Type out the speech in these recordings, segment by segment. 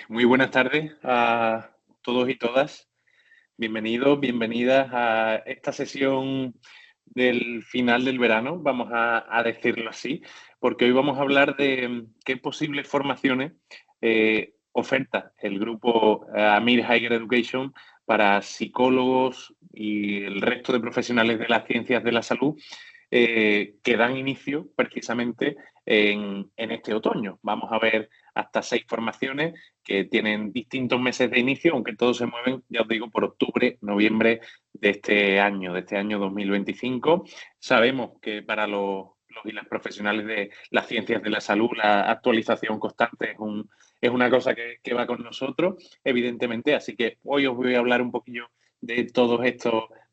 Muy buenas tardes a todos y todas. Bienvenidos, bienvenidas a esta sesión del final del verano, vamos a decirlo así, porque hoy vamos a hablar de qué posibles formaciones oferta el grupo Amir Higher Education para psicólogos y el resto de profesionales de las ciencias de la salud que dan inicio precisamente en este otoño. Vamos a ver hasta 6 formaciones que tienen distintos meses de inicio, aunque todos se mueven, ya os digo, por octubre, noviembre de este año 2025. Sabemos que para los y las profesionales de las ciencias de la salud, la actualización constante es una cosa que va con nosotros, evidentemente. Así que hoy os voy a hablar un poquillo de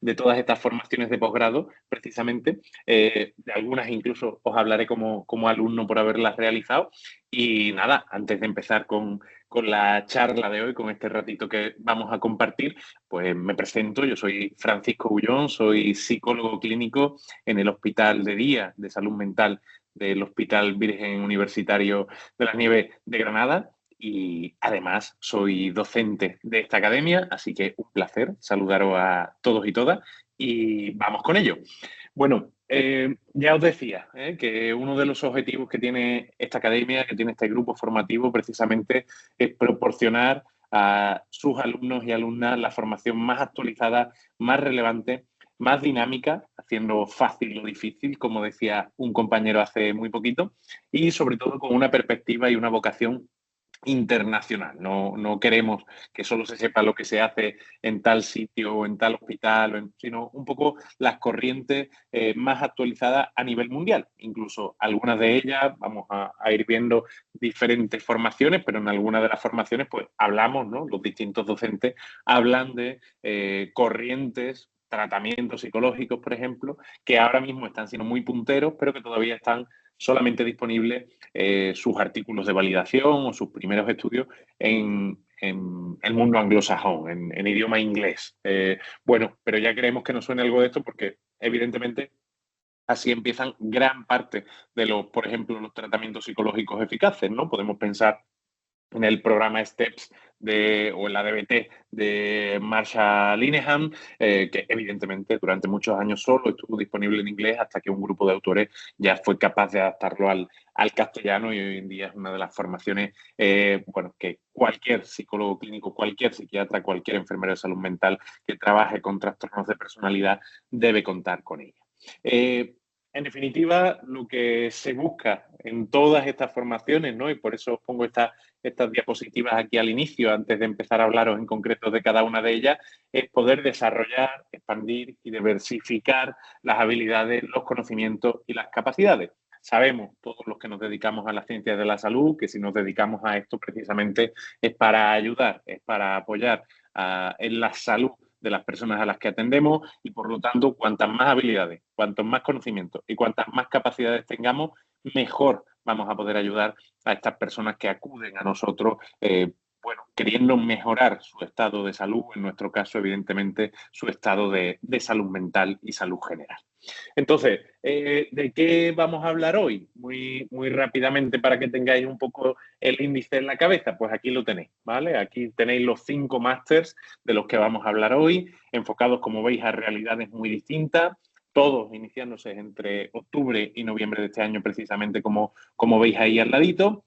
de todas estas formaciones de posgrado, precisamente. De algunas incluso os hablaré como alumno por haberlas realizado. Y nada, antes de empezar con la charla de hoy, con este ratito que vamos a compartir, pues me presento. Yo soy Francisco Ullón, soy psicólogo clínico en el Hospital de Día de Salud Mental del Hospital Virgen Universitario de las Nieves de Granada. Y además soy docente de esta academia, así que un placer saludaros a todos y todas y vamos con ello. Bueno, ya os decía que uno de los objetivos que tiene esta academia, que tiene este grupo formativo, precisamente es proporcionar a sus alumnos y alumnas la formación más actualizada, más relevante, más dinámica, haciendo fácil lo difícil, como decía un compañero hace muy poquito, y sobre todo con una perspectiva y una vocación internacional. No queremos que solo se sepa lo que se hace en tal sitio o en tal hospital, sino un poco las corrientes más actualizadas a nivel mundial. Incluso algunas de ellas vamos a ir viendo diferentes formaciones, pero en algunas de las formaciones pues hablamos, ¿no? Los distintos docentes hablan de corrientes, tratamientos psicológicos, por ejemplo, que ahora mismo están siendo muy punteros, pero que todavía están solamente disponibles sus artículos de validación o sus primeros estudios en el mundo anglosajón, en idioma inglés. Bueno, pero ya queremos que nos suene algo de esto porque evidentemente así empiezan gran parte de los, por ejemplo, los tratamientos psicológicos eficaces, ¿no? Podemos pensar en el programa STEPS o en la DBT de Marsha Linehan, que evidentemente durante muchos años solo estuvo disponible en inglés hasta que un grupo de autores ya fue capaz de adaptarlo al castellano y hoy en día es una de las formaciones bueno, que cualquier psicólogo clínico, cualquier psiquiatra, cualquier enfermero de salud mental que trabaje con trastornos de personalidad debe contar con ella. En definitiva, lo que se busca en todas estas formaciones, ¿no? Y por eso os pongo estas diapositivas aquí al inicio, antes de empezar a hablaros en concreto de cada una de ellas, es poder desarrollar, expandir y diversificar las habilidades, los conocimientos y las capacidades. Sabemos, todos los que nos dedicamos a las ciencias de la salud, que si nos dedicamos a esto precisamente es para ayudar, es para apoyar en la salud de las personas a las que atendemos y, por lo tanto, cuantas más habilidades, cuantos más conocimientos y cuantas más capacidades tengamos, mejor vamos a poder ayudar a estas personas que acuden a nosotros, bueno, queriendo mejorar su estado de salud, en nuestro caso, evidentemente, su estado de salud mental y salud general. Entonces, ¿de qué vamos a hablar hoy? Muy rápidamente para que tengáis un poco el índice en la cabeza, pues aquí lo tenéis, ¿vale? Aquí tenéis los 5 másters de los que vamos a hablar hoy, enfocados, como veis, a realidades muy distintas, todos iniciándose entre octubre y noviembre de este año, precisamente como veis ahí al ladito.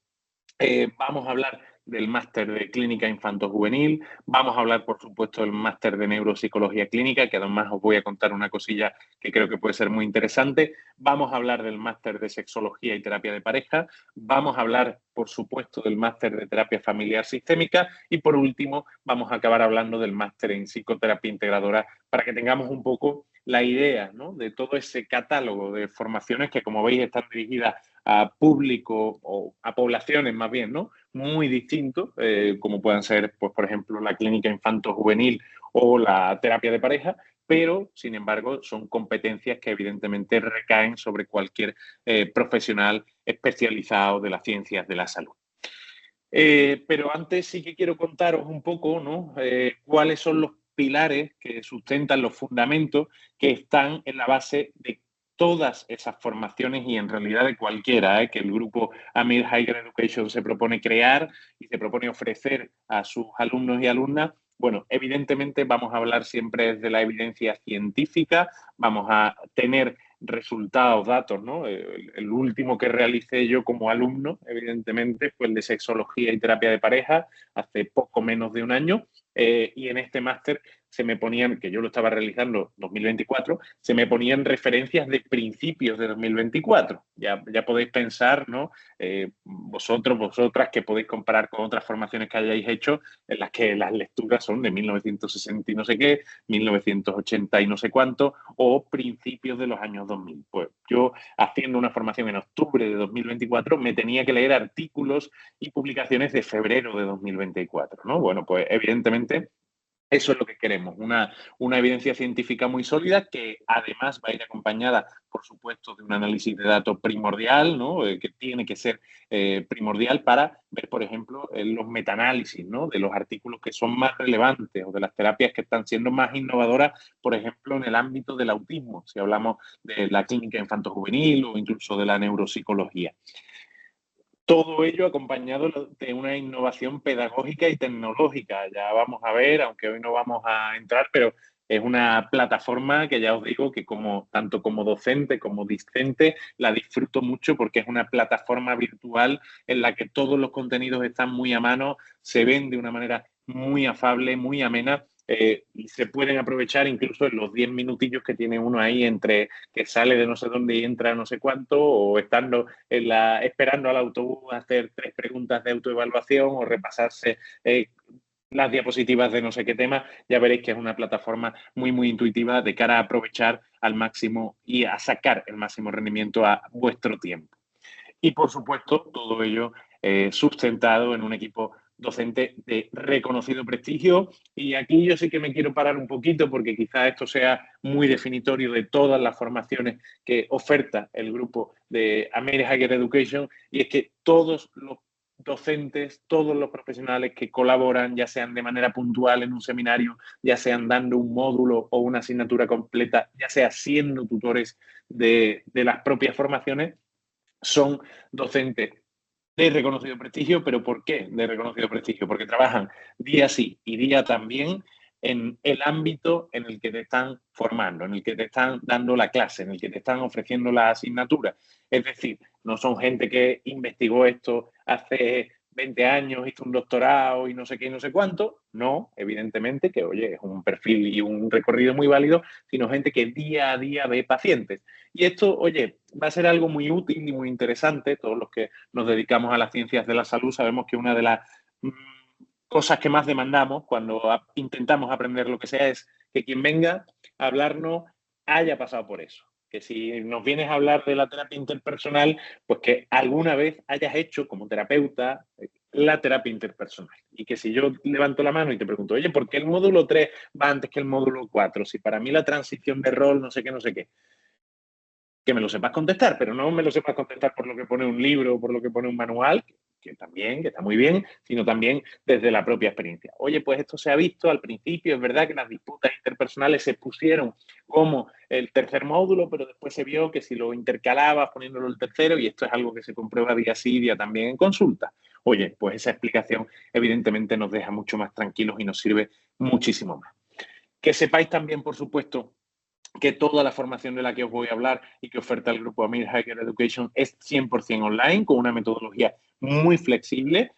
Vamos a hablar del máster de clínica infanto-juvenil, vamos a hablar, por supuesto, del máster de neuropsicología clínica, que además os voy a contar una cosilla que creo que puede ser muy interesante, vamos a hablar del máster de sexología y terapia de pareja, vamos a hablar, por supuesto, del máster de terapia familiar sistémica y, por último, vamos a acabar hablando del máster en psicoterapia integradora para que tengamos un poco la idea, ¿no?, de todo ese catálogo de formaciones que, como veis, están dirigidas a público o a poblaciones más bien, ¿no?, muy distintos, como puedan ser, pues, por ejemplo, la clínica infanto-juvenil o la terapia de pareja, pero, sin embargo, son competencias que evidentemente recaen sobre cualquier profesional especializado de las ciencias de la salud. Pero antes sí que quiero contaros un poco, ¿no?, cuáles son los pilares que sustentan los fundamentos que están en la base de todas esas formaciones y en realidad de cualquiera, que el grupo Amir Higher Education se propone crear y se propone ofrecer a sus alumnos y alumnas. Bueno, evidentemente vamos a hablar siempre de la evidencia científica, vamos a tener resultados, datos, ¿no? El último que realicé yo como alumno, evidentemente, fue el de sexología y terapia de pareja, hace poco menos de un año, y en este máster se me ponían, que yo lo estaba realizando en 2024, se me ponían referencias de principios de 2024. Ya podéis pensar, ¿no? Vosotros, vosotras, que podéis comparar con otras formaciones que hayáis hecho, en las que las lecturas son de 1960 y no sé qué, 1980 y no sé cuánto, o principios de los años 2000. Pues yo, haciendo una formación en octubre de 2024, me tenía que leer artículos y publicaciones de febrero de 2024, ¿no? Bueno, pues evidentemente eso es lo que queremos, una evidencia científica muy sólida que además va a ir acompañada, por supuesto, de un análisis de datos primordial, ¿no? Que tiene que ser primordial para ver, por ejemplo, los metaanálisis, ¿no? De los artículos que son más relevantes o de las terapias que están siendo más innovadoras, por ejemplo, en el ámbito del autismo, si hablamos de la clínica infanto-juvenil o incluso de la neuropsicología. Todo ello acompañado de una innovación pedagógica y tecnológica. Ya vamos a ver, aunque hoy no vamos a entrar, pero es una plataforma que ya os digo que tanto como docente como discente la disfruto mucho porque es una plataforma virtual en la que todos los contenidos están muy a mano, se ven de una manera muy afable, muy amena, y se pueden aprovechar incluso en los 10 minutillos que tiene uno ahí entre que sale de no sé dónde y entra no sé cuánto, o estando esperando al autobús a hacer 3 preguntas de autoevaluación o repasarse las diapositivas de no sé qué tema. Ya veréis que es una plataforma muy, muy intuitiva de cara a aprovechar al máximo y a sacar el máximo rendimiento a vuestro tiempo. Y, por supuesto, todo ello sustentado en un equipo docente de reconocido prestigio. Y aquí yo sí que me quiero parar un poquito porque quizás esto sea muy definitorio de todas las formaciones que oferta el grupo de American Higher Education, y es que todos los docentes, todos los profesionales que colaboran, ya sean de manera puntual en un seminario, ya sean dando un módulo o una asignatura completa, ya sea siendo tutores de las propias formaciones, son docentes de reconocido prestigio. ¿Pero por qué de reconocido prestigio? Porque trabajan día sí y día también en el ámbito en el que te están formando, en el que te están dando la clase, en el que te están ofreciendo la asignatura. Es decir, no son gente que investigó esto hace 20 años, hizo un doctorado y no sé qué y no sé cuánto. No, evidentemente, que oye, es un perfil y un recorrido muy válido, sino gente que día a día ve pacientes. Y esto, oye, va a ser algo muy útil y muy interesante. Todos los que nos dedicamos a las ciencias de la salud sabemos que una de las cosas que más demandamos cuando intentamos aprender lo que sea es que quien venga a hablarnos haya pasado por eso. Que si nos vienes a hablar de la terapia interpersonal, pues que alguna vez hayas hecho como terapeuta la terapia interpersonal. Y que si yo levanto la mano y te pregunto, oye, ¿por qué el módulo 3 va antes que el módulo 4? Si para mí la transición de rol, no sé qué, no sé qué, que me lo sepas contestar, pero no me lo sepas contestar por lo que pone un libro o por lo que pone un manual, que también, que está muy bien, sino también desde la propia experiencia. Oye, pues esto se ha visto al principio, es verdad que las disputas interpersonales se pusieron como el tercer módulo, pero después se vio que si lo intercalabas poniéndolo el tercero, y esto es algo que se comprueba día sí, día también en consulta. Oye, pues esa explicación evidentemente nos deja mucho más tranquilos y nos sirve muchísimo más. Que sepáis también, por supuesto, que toda la formación de la que os voy a hablar y que oferta el grupo Amir Higher Education es 100% online, con una metodología muy flexible.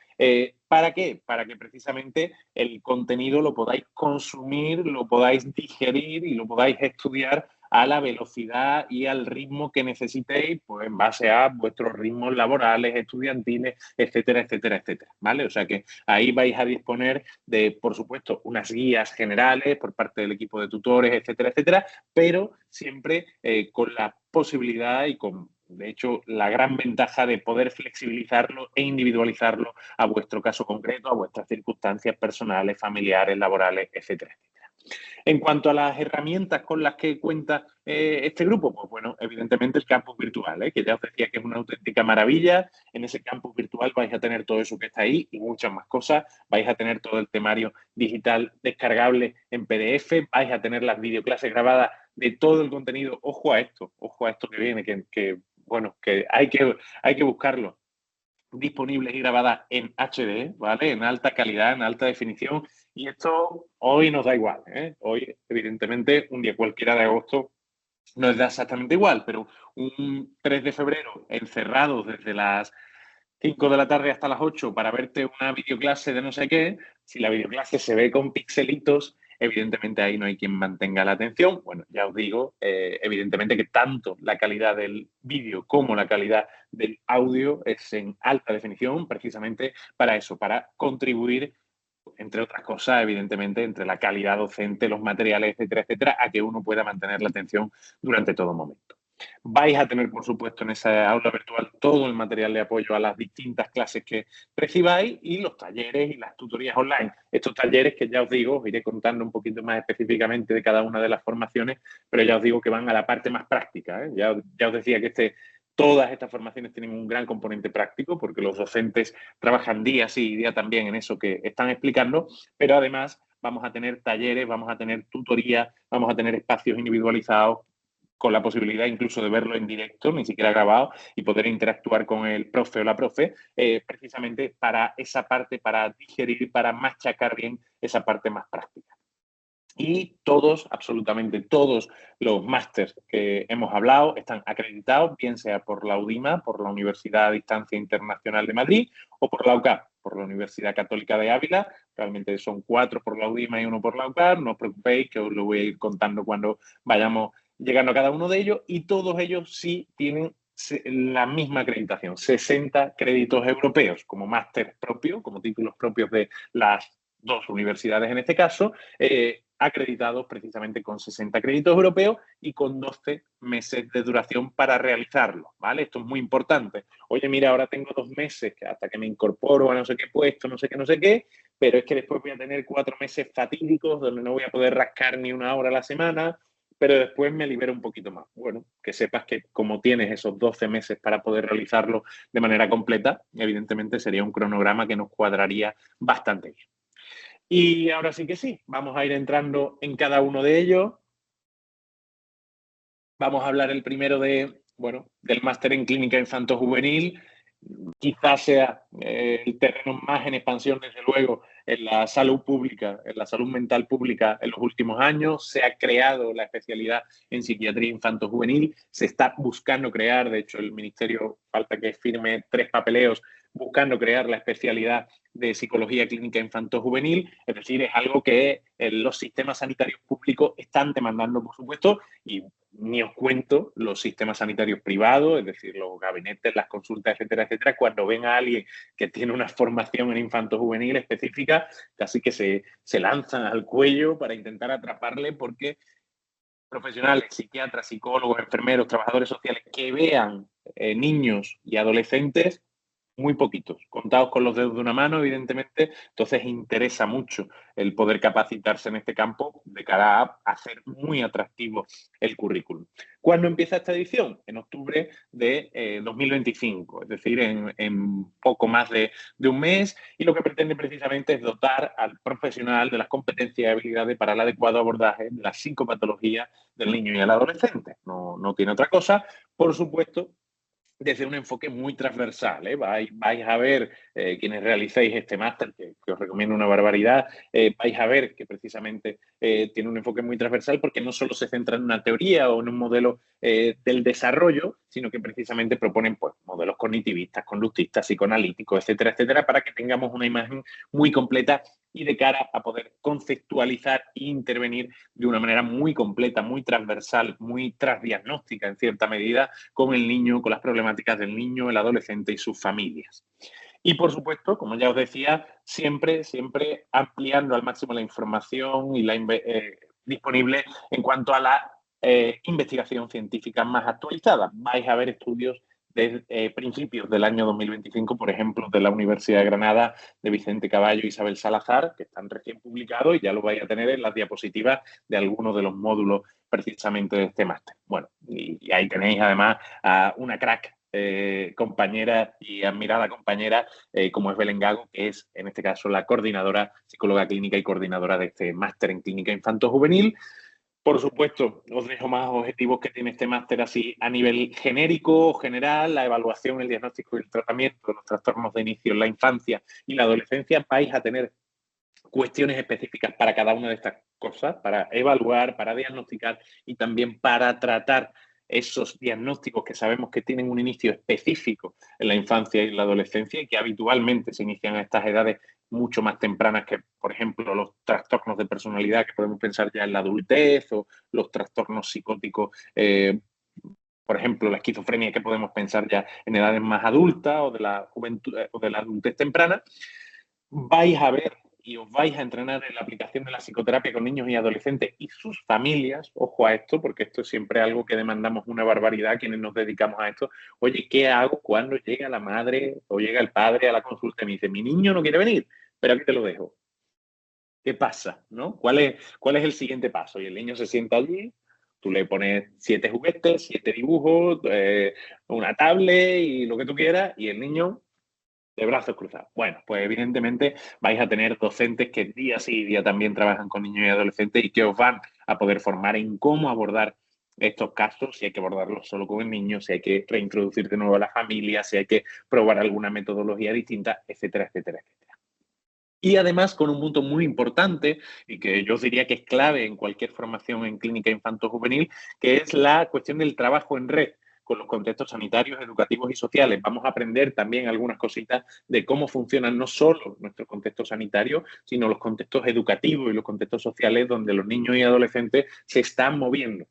¿Para qué? Para que precisamente el contenido lo podáis consumir, lo podáis digerir y lo podáis estudiar a la velocidad y al ritmo que necesitéis, pues en base a vuestros ritmos laborales, estudiantiles, etcétera, etcétera, etcétera, ¿vale? O sea que ahí vais a disponer de, por supuesto, unas guías generales por parte del equipo de tutores, etcétera, etcétera, pero siempre con la posibilidad y con, de hecho, la gran ventaja de poder flexibilizarlo e individualizarlo a vuestro caso concreto, a vuestras circunstancias personales, familiares, laborales, etcétera, etcétera. En cuanto a las herramientas con las que cuenta este grupo, pues bueno, evidentemente el campus virtual, que ya os decía que es una auténtica maravilla. En ese campus virtual vais a tener todo eso que está ahí y muchas más cosas. Vais a tener todo el temario digital descargable en PDF, vais a tener las videoclases grabadas de todo el contenido. Ojo a esto que viene, bueno, que hay que buscarlo. Disponibles y grabadas en HD, ¿vale? En alta calidad, en alta definición. Y esto hoy nos da igual, ¿eh? Hoy, evidentemente, un día cualquiera de agosto no es exactamente igual, pero un 3 de febrero encerrados desde las 5 de la tarde hasta las 8 para verte una videoclase de no sé qué, si la videoclase se ve con pixelitos, evidentemente ahí no hay quien mantenga la atención. Bueno, ya os digo, evidentemente que tanto la calidad del vídeo como la calidad del audio es en alta definición, precisamente para eso, para contribuir, entre otras cosas, evidentemente, entre la calidad docente, los materiales, etcétera, etcétera, a que uno pueda mantener la atención durante todo momento. Vais a tener, por supuesto, en esa aula virtual todo el material de apoyo a las distintas clases que recibáis y los talleres y las tutorías online. Estos talleres que ya os digo, os iré contando un poquito más específicamente de cada una de las formaciones, pero ya os digo que van a la parte más práctica, ¿eh? Ya os decía que todas estas formaciones tienen un gran componente práctico porque los docentes trabajan día sí y día también en eso que están explicando, pero además vamos a tener talleres, vamos a tener tutorías, vamos a tener espacios individualizados con la posibilidad incluso de verlo en directo, ni siquiera grabado, y poder interactuar con el profe o la profe, precisamente para esa parte, para digerir, para machacar bien esa parte más práctica. Y todos, absolutamente todos los másters que hemos hablado están acreditados, bien sea por la UDIMA, por la Universidad a Distancia Internacional de Madrid, o por la UCAP, por la Universidad Católica de Ávila. Realmente son 4 por la UDIMA y 1 por la UCAP. No os preocupéis, que os lo voy a ir contando cuando vayamos llegando a cada uno de ellos. Y todos ellos sí tienen la misma acreditación, 60 créditos europeos como máster propio, como títulos propios de las 2 universidades en este caso, acreditados precisamente con 60 créditos europeos y con 12 meses de duración para realizarlo, ¿vale? Esto es muy importante. Oye, mira, ahora tengo 2 meses hasta que me incorporo a no sé qué puesto, no sé qué, pero es que después voy a tener 4 meses fatídicos donde no voy a poder rascar ni una hora a la semana, pero después me libero un poquito más. Bueno, que sepas que como tienes esos 12 meses para poder realizarlo de manera completa, evidentemente sería un cronograma que nos cuadraría bastante bien. Y ahora sí que sí, vamos a ir entrando en cada uno de ellos. Vamos a hablar el primero del máster en clínica infanto-juvenil. Quizás sea el terreno más en expansión, desde luego, en la salud pública, en la salud mental pública en los últimos años. Se ha creado la especialidad en psiquiatría infanto-juvenil, se está buscando crear, de hecho el Ministerio falta que firme 3 papeleos buscando crear la especialidad de psicología clínica infanto-juvenil, es decir, es algo que los sistemas sanitarios públicos están demandando, por supuesto, y ni os cuento los sistemas sanitarios privados, es decir, los gabinetes, las consultas, etcétera, etcétera, cuando ven a alguien que tiene una formación en infanto-juvenil específica, casi que se lanzan al cuello para intentar atraparle porque profesionales, psiquiatras, psicólogos, enfermeros, trabajadores sociales que vean niños y adolescentes muy poquitos, contados con los dedos de una mano, evidentemente. Entonces interesa mucho el poder capacitarse en este campo de cara a hacer muy atractivo el currículum. ¿Cuándo empieza esta edición? En octubre de 2025, es decir, en poco más de un mes, y lo que pretende precisamente es dotar al profesional de las competencias y habilidades para el adecuado abordaje de la psicopatología del niño y el adolescente. No tiene otra cosa. Por supuesto, desde un enfoque muy transversal, ¿eh? Vais a ver, quienes realicéis este máster, que os recomiendo una barbaridad, vais a ver que precisamente tiene un enfoque muy transversal porque no solo se centra en una teoría o en un modelo del desarrollo, sino que precisamente proponen pues, modelos cognitivistas, conductistas, psicoanalíticos, etcétera, etcétera, para que tengamos una imagen muy completa y de cara a poder conceptualizar e intervenir de una manera muy completa, muy transversal, muy transdiagnóstica en cierta medida con el niño, con las problemáticas del niño, el adolescente y sus familias. Y por supuesto, como ya os decía, siempre ampliando al máximo la información y disponible en cuanto a la investigación científica más actualizada. Vais a ver estudios de principios del año 2025, por ejemplo, de la Universidad de Granada, de Vicente Caballo y Isabel Salazar, que están recién publicados y ya lo vais a tener en las diapositivas de algunos de los módulos precisamente de este máster. Bueno, y ahí tenéis además a una crack compañera y admirada compañera como es Belén Gago, que es en este caso la coordinadora, psicóloga clínica y coordinadora de este máster en clínica infanto-juvenil. Por supuesto, os dejo más objetivos que tiene este máster así a nivel genérico o general, la evaluación, el diagnóstico y el tratamiento de los trastornos de inicio en la infancia y la adolescencia. Vais a tener cuestiones específicas para cada una de estas cosas, para evaluar, para diagnosticar y también para tratar esos diagnósticos que sabemos que tienen un inicio específico en la infancia y la adolescencia y que habitualmente se inician a estas edades mucho más tempranas que, por ejemplo, los trastornos de personalidad que podemos pensar ya en la adultez o los trastornos psicóticos, por ejemplo, la esquizofrenia que podemos pensar ya en edades más adultas o de la juventud o de la adultez temprana. Vais a ver y os vais a entrenar en la aplicación de la psicoterapia con niños y adolescentes y sus familias. Ojo a esto, porque esto es siempre algo que demandamos una barbaridad quienes nos dedicamos a esto. Oye, ¿qué hago cuando llega la madre o llega el padre a la consulta y me dice, mi niño no quiere venir, pero aquí te lo dejo? ¿Qué pasa? ¿No? ¿Cuál es el siguiente paso? Y el niño se sienta allí, tú le pones 7 juguetes, 7 dibujos, una tablet y lo que tú quieras, y el niño de brazos cruzados. Bueno, pues evidentemente vais a tener docentes que día sí y día también trabajan con niños y adolescentes y que os van a poder formar en cómo abordar estos casos, si hay que abordarlos solo con el niño, si hay que reintroducir de nuevo a la familia, si hay que probar alguna metodología distinta, etcétera, etcétera, etcétera. Y además con un punto muy importante y que yo os diría que es clave en cualquier formación en clínica infanto-juvenil, que es la cuestión del trabajo en red con los contextos sanitarios, educativos y sociales. Vamos a aprender también algunas cositas de cómo funcionan no solo nuestros contextos sanitarios, sino los contextos educativos y los contextos sociales donde los niños y adolescentes se están moviendo.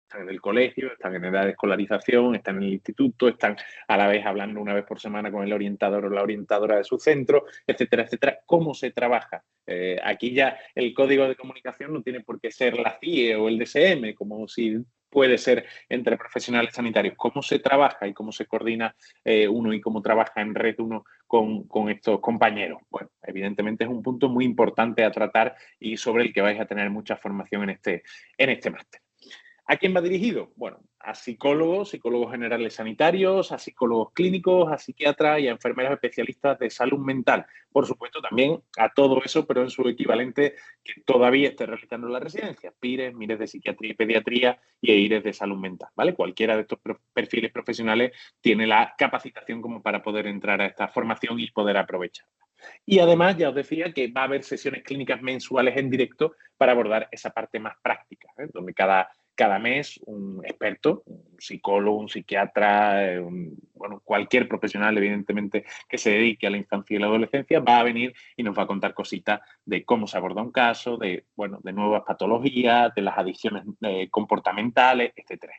Están en el colegio, están en edad de escolarización, están en el instituto, están a la vez hablando una vez por semana con el orientador o la orientadora de su centro, etcétera, etcétera. ¿Cómo se trabaja? Aquí ya el código de comunicación no tiene por qué ser la CIE o el DSM, como si puede ser entre profesionales sanitarios. ¿Cómo se trabaja y cómo se coordina uno y cómo trabaja en red uno con estos compañeros? Bueno, evidentemente es un punto muy importante a tratar y sobre el que vais a tener mucha formación en este máster. ¿A quién va dirigido? Bueno, a psicólogos, psicólogos generales sanitarios, a psicólogos clínicos, a psiquiatras y a enfermeras especialistas de salud mental. Por supuesto, también a todo eso, pero en su equivalente que todavía esté realizando la residencia. PIRES, MIRES de psiquiatría y pediatría y EIRES de salud mental. ¿Vale? Cualquiera de estos perfiles profesionales tiene la capacitación como para poder entrar a esta formación y poder aprovecharla. Y además, ya os decía que va a haber sesiones clínicas mensuales en directo para abordar esa parte más práctica, donde cada mes un experto, un psicólogo, un psiquiatra, bueno, cualquier profesional, evidentemente, que se dedique a la infancia y la adolescencia, va a venir y nos va a contar cositas de cómo se aborda un caso, de, bueno, de nuevas patologías, de las adicciones comportamentales, etcétera.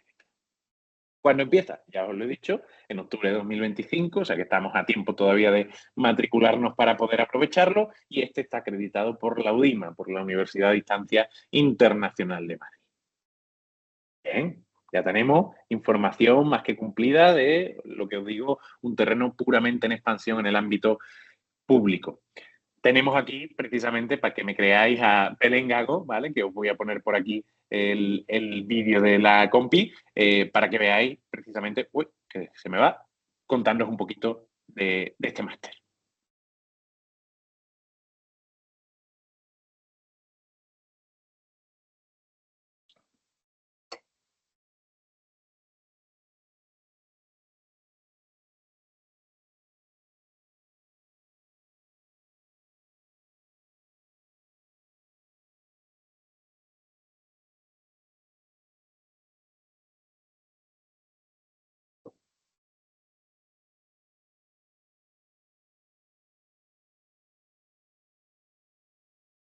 ¿Cuándo empieza? Ya os lo he dicho, en octubre de 2025, o sea que estamos a tiempo todavía de matricularnos para poder aprovecharlo, y este está acreditado por la UDIMA, por la Universidad a Distancia Internacional de Madrid. Bien, ya tenemos información más que cumplida de lo que os digo, un terreno puramente en expansión en el ámbito público. Tenemos aquí precisamente para que me creáis a Belén Gago, ¿vale? Que os voy a poner por aquí el vídeo de la compi para que veáis precisamente, uy, que se me va, contándoos un poquito de este máster.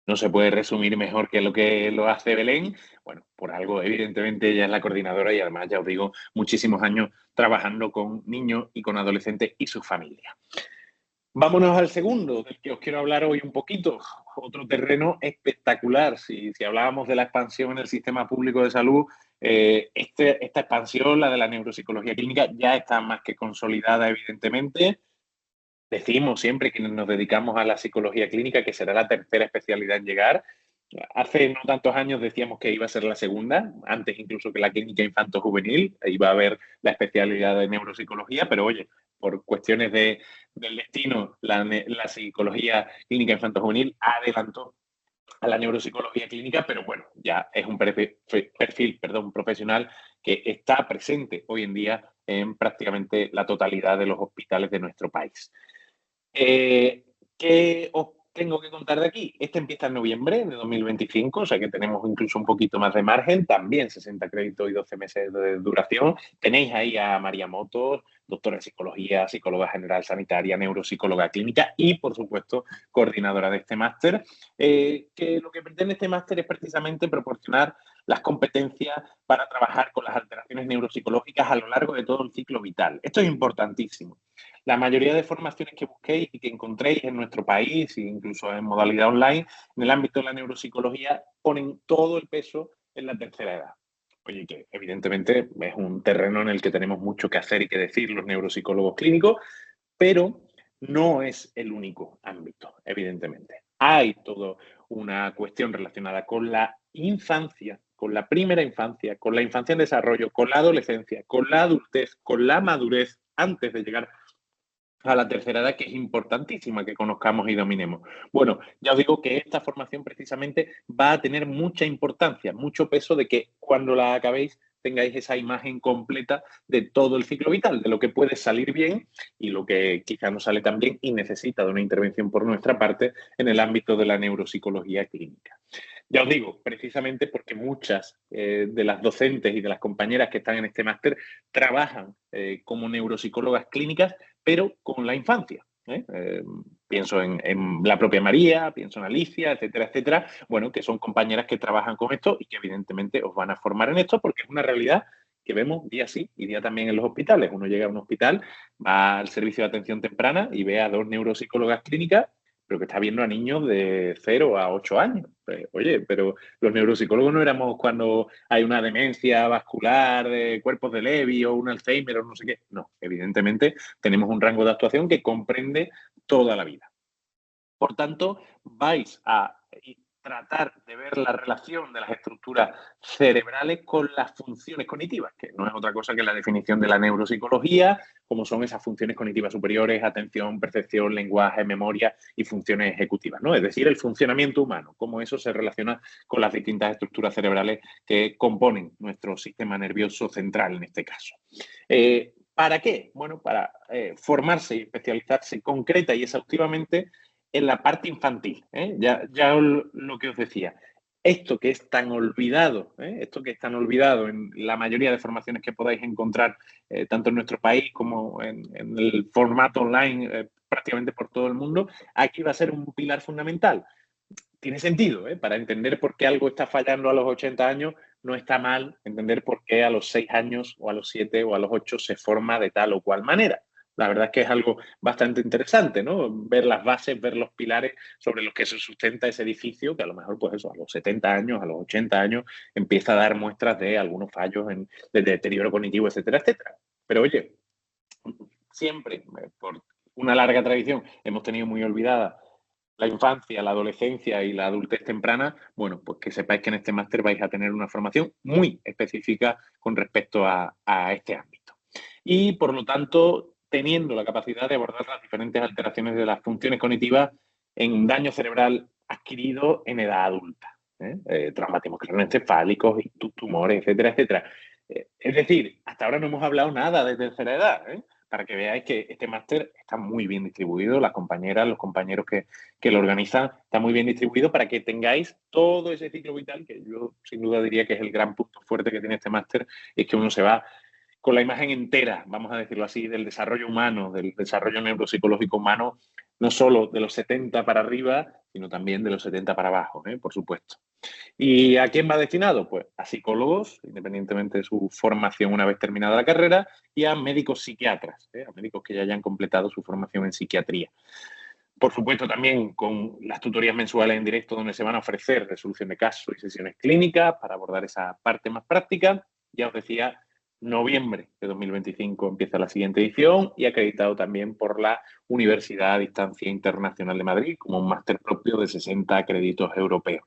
No se puede resumir mejor que lo hace Belén. Bueno, por algo, evidentemente, ella es la coordinadora y además, ya os digo, muchísimos años trabajando con niños y con adolescentes y sus familias. Vámonos al segundo, del que os quiero hablar hoy un poquito. Otro terreno espectacular. Si hablábamos de la expansión en el sistema público de salud, esta expansión, la de la neuropsicología clínica, ya está más que consolidada, evidentemente. Decimos siempre quienes nos dedicamos a la psicología clínica que será la tercera especialidad en llegar. Hace no tantos años decíamos que iba a ser la segunda, antes incluso que la clínica infanto-juvenil, iba a haber la especialidad de neuropsicología, pero oye, por cuestiones del destino, la psicología clínica infanto-juvenil adelantó a la neuropsicología clínica, pero bueno, ya es un perfil, profesional que está presente hoy en día en prácticamente la totalidad de los hospitales de nuestro país. Eh, ¿Qué os tengo que contar de aquí? Este empieza en noviembre de 2025, o sea que tenemos incluso un poquito más de margen, también 60 créditos y 12 meses de duración. Tenéis ahí a María Motos, doctora en psicología, psicóloga general sanitaria, neuropsicóloga clínica y, por supuesto, coordinadora de este máster, que lo que pretende este máster es precisamente proporcionar las competencias para trabajar con las alteraciones neuropsicológicas a lo largo de todo el ciclo vital. Esto es importantísimo. La mayoría de formaciones que busquéis y que encontréis en nuestro país, e incluso en modalidad online, en el ámbito de la neuropsicología, ponen todo el peso en la tercera edad. Oye, que evidentemente es un terreno en el que tenemos mucho que hacer y que decir los neuropsicólogos clínicos, pero no es el único ámbito, evidentemente. Hay toda una cuestión relacionada con la infancia, con la primera infancia, con la infancia en desarrollo, con la adolescencia, con la adultez, con la madurez, antes de llegar a la tercera edad, que es importantísima que conozcamos y dominemos. Bueno, ya os digo que esta formación precisamente va a tener mucha importancia, mucho peso de que cuando la acabéis tengáis esa imagen completa de todo el ciclo vital, de lo que puede salir bien y lo que quizá no sale tan bien y necesita de una intervención por nuestra parte en el ámbito de la neuropsicología clínica. Ya os digo, precisamente porque muchas de las docentes y de las compañeras que están en este máster trabajan como neuropsicólogas clínicas, pero con la infancia. Pienso en la propia María, pienso en Alicia, etcétera, etcétera. Bueno, que son compañeras que trabajan con esto y que evidentemente os van a formar en esto porque es una realidad que vemos día sí y día también en los hospitales. Uno llega a un hospital, va al servicio de atención temprana y ve a dos neuropsicólogas clínicas, pero que está viendo a niños de 0 a 8 años. Pues, oye, pero los neuropsicólogos no éramos cuando hay una demencia vascular, de cuerpos de Lewy o un Alzheimer o no sé qué. No, evidentemente tenemos un rango de actuación que comprende toda la vida. Por tanto, vais a tratar de ver la relación de las estructuras cerebrales con las funciones cognitivas, que no es otra cosa que la definición de la neuropsicología, como son esas funciones cognitivas superiores, atención, percepción, lenguaje, memoria y funciones ejecutivas, ¿no? Es decir, el funcionamiento humano, cómo eso se relaciona con las distintas estructuras cerebrales que componen nuestro sistema nervioso central en este caso. ¿Para qué? Bueno, para formarse y especializarse concreta y exhaustivamente en la parte infantil. Ya lo que os decía, esto que es tan olvidado, esto que es tan olvidado en la mayoría de formaciones que podáis encontrar, tanto en nuestro país como en el formato online, prácticamente por todo el mundo, aquí va a ser un pilar fundamental. Tiene sentido, para entender por qué algo está fallando a los 80 años, no está mal entender por qué a los 6 años o a los 7 o a los 8 se forma de tal o cual manera. La verdad es que es algo bastante interesante, ¿no? Ver las bases, ver los pilares sobre los que se sustenta ese edificio, que a lo mejor, pues eso, a los 70 años, a los 80 años, empieza a dar muestras de algunos fallos de deterioro cognitivo, etcétera, etcétera. Pero oye, siempre, por una larga tradición, hemos tenido muy olvidada la infancia, la adolescencia y la adultez temprana. Bueno, pues que sepáis que en este máster vais a tener una formación muy específica con respecto a este ámbito. Y, por lo tanto, teniendo la capacidad de abordar las diferentes alteraciones de las funciones cognitivas en un daño cerebral adquirido en edad adulta. Traumatismos craneoencefálicos, tumores, etcétera, etcétera. Es decir, hasta ahora no hemos hablado nada de tercera edad, para que veáis que este máster está muy bien distribuido, las compañeras, los compañeros que lo organizan, está muy bien distribuido para que tengáis todo ese ciclo vital, que yo sin duda diría que es el gran punto fuerte que tiene este máster, es que uno se va con la imagen entera, vamos a decirlo así, del desarrollo humano, del desarrollo neuropsicológico humano, no solo de los 70 para arriba, sino también de los 70 para abajo, por supuesto. ¿Y a quién va destinado? Pues a psicólogos, independientemente de su formación una vez terminada la carrera, y a médicos psiquiatras, a médicos que ya hayan completado su formación en psiquiatría. Por supuesto, también con las tutorías mensuales en directo donde se van a ofrecer resolución de casos y sesiones clínicas para abordar esa parte más práctica. Ya os decía, noviembre de 2025 empieza la siguiente edición y acreditado también por la Universidad a Distancia Internacional de Madrid como un máster propio de 60 créditos europeos.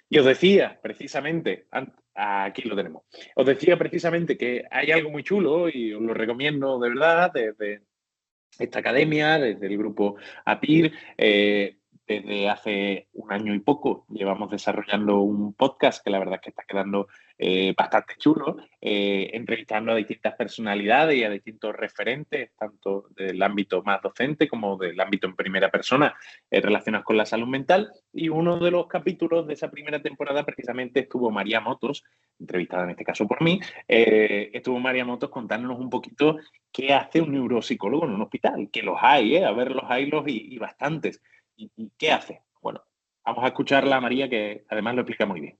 Y os decía precisamente, aquí lo tenemos, os decía precisamente que hay algo muy chulo y os lo recomiendo de verdad desde esta academia, desde el grupo APIR, desde hace un año y poco llevamos desarrollando un podcast que la verdad es que está quedando bastante chulo, entrevistando a distintas personalidades y a distintos referentes, tanto del ámbito más docente como del ámbito en primera persona, relacionados con la salud mental. Y uno de los capítulos de esa primera temporada precisamente estuvo María Motos, entrevistada en este caso por mí, estuvo María Motos contándonos un poquito qué hace un neuropsicólogo en un hospital, que los hay, a ver, los hay y bastantes. ¿Y qué hace? Bueno, vamos a escucharla a María, que además lo explica muy bien.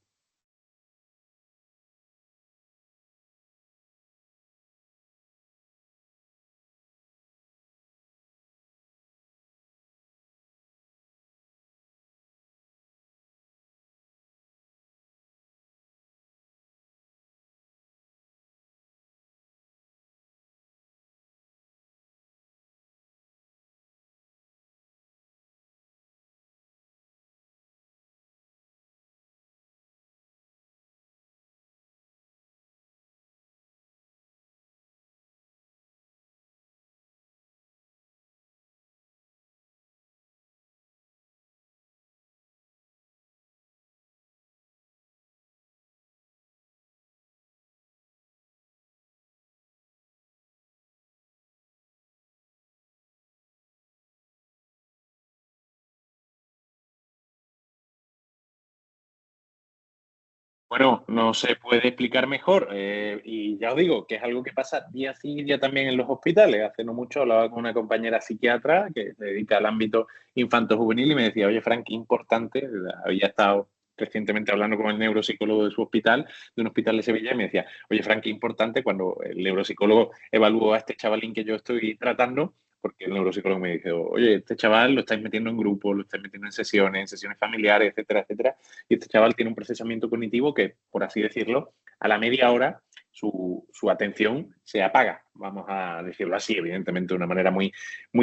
Bueno, no se puede explicar mejor. Y ya os digo que es algo que pasa día sí y día también en los hospitales. Hace no mucho hablaba con una compañera psiquiatra que se dedica al ámbito infanto-juvenil y me decía, oye, Frank, qué importante. Había estado recientemente hablando con el neuropsicólogo de su hospital, de un hospital de Sevilla, y me decía, oye, Frank, qué importante cuando el neuropsicólogo evaluó a este chavalín que yo estoy tratando, porque el neuropsicólogo me dice, oye, este chaval lo estáis metiendo en grupos, lo estáis metiendo en sesiones familiares, etcétera, etcétera. Y este chaval tiene un procesamiento cognitivo que, por así decirlo, a la media hora su atención se apaga, vamos a decirlo así, evidentemente de una manera muy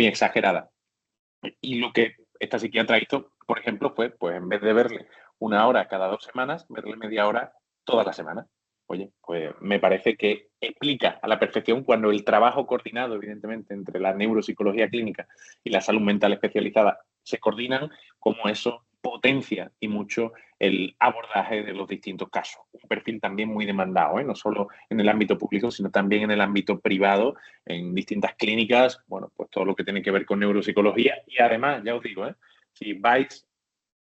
exagerada. Y lo que esta psiquiatra hizo, por ejemplo, fue, pues en vez de verle una hora cada 2 semanas, verle media hora toda la semana. Oye, pues me parece que explica a la perfección cuando el trabajo coordinado, evidentemente, entre la neuropsicología clínica y la salud mental especializada se coordinan, como eso potencia y mucho el abordaje de los distintos casos. Un perfil también muy demandado, no solo en el ámbito público, sino también en el ámbito privado, en distintas clínicas, bueno, pues todo lo que tiene que ver con neuropsicología. Y además, ya os digo, si vais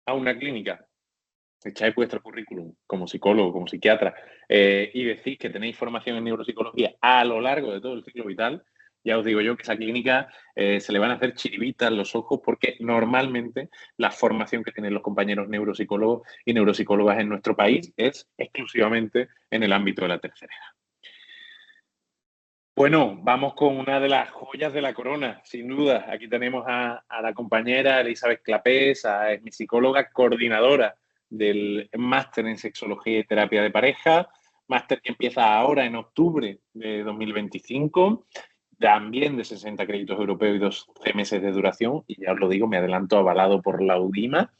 a una clínica, echáis vuestro currículum como psicólogo, como psiquiatra, y decís que tenéis formación en neuropsicología a lo largo de todo el ciclo vital, ya os digo yo que esa clínica se le van a hacer chiribitas los ojos porque normalmente la formación que tienen los compañeros neuropsicólogos y neuropsicólogas en nuestro país es exclusivamente en el ámbito de la tercera edad. Bueno, vamos con una de las joyas de la corona, sin duda. Aquí tenemos a la compañera Elizabeth Clapés, es mi psicóloga coordinadora del máster en sexología y terapia de pareja, máster que empieza ahora en octubre de 2025, también de 60 créditos europeos y 12 meses de duración, y ya os lo digo, me adelanto, avalado por la UDIMA.